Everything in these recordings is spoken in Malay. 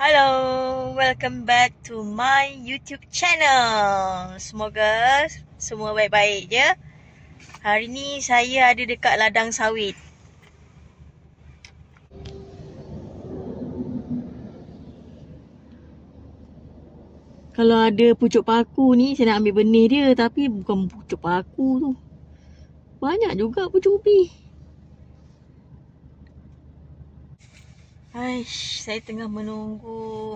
Hello, welcome back to my YouTube channel. Semoga semua baik-baik je. Hari ni saya ada dekat ladang sawit. Kalau ada pucuk paku ni, saya nak ambil benih dia. Tapi bukan pucuk paku tu. Banyak juga pucuk ubi. Aish, saya tengah menunggu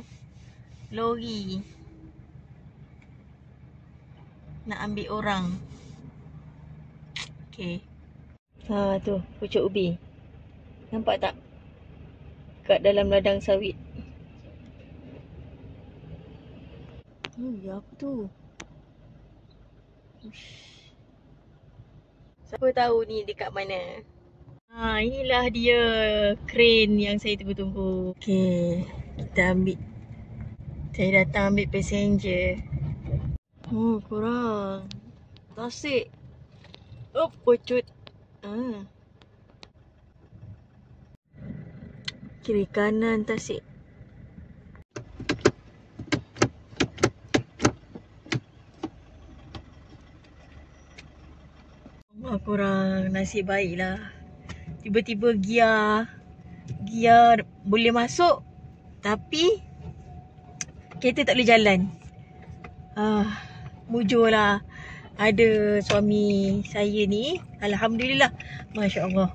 lori nak ambil orang. Okay. Tu pucuk ubi. Nampak tak? Kat dalam ladang sawit. Ya apa tu? Siapa tahu ni dekat mana? Inilah dia crane yang saya tunggu-tunggu. Okay, kita ambil. Saya datang ambil passenger. Kurang. Tasik. Pucut. Kiri kanan tasik. Kurang. Nasib baiklah. Tiba-tiba gear boleh masuk, tapi kereta tak boleh jalan. Mujurlah. Ada suami saya ni, alhamdulillah, Masya Allah,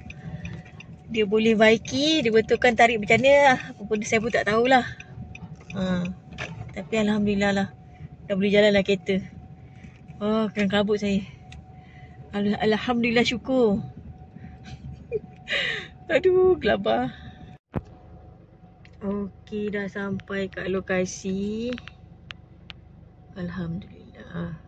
dia boleh baiki, dia betulkan tarik macam mana, apa pun saya pun tak tahulah. Tapi alhamdulillah lah, dah boleh jalan lah kereta. Kena kabut saya. Alhamdulillah, syukur. Aduh, gelabah. Okey, dah sampai kat lokasi. Alhamdulillah.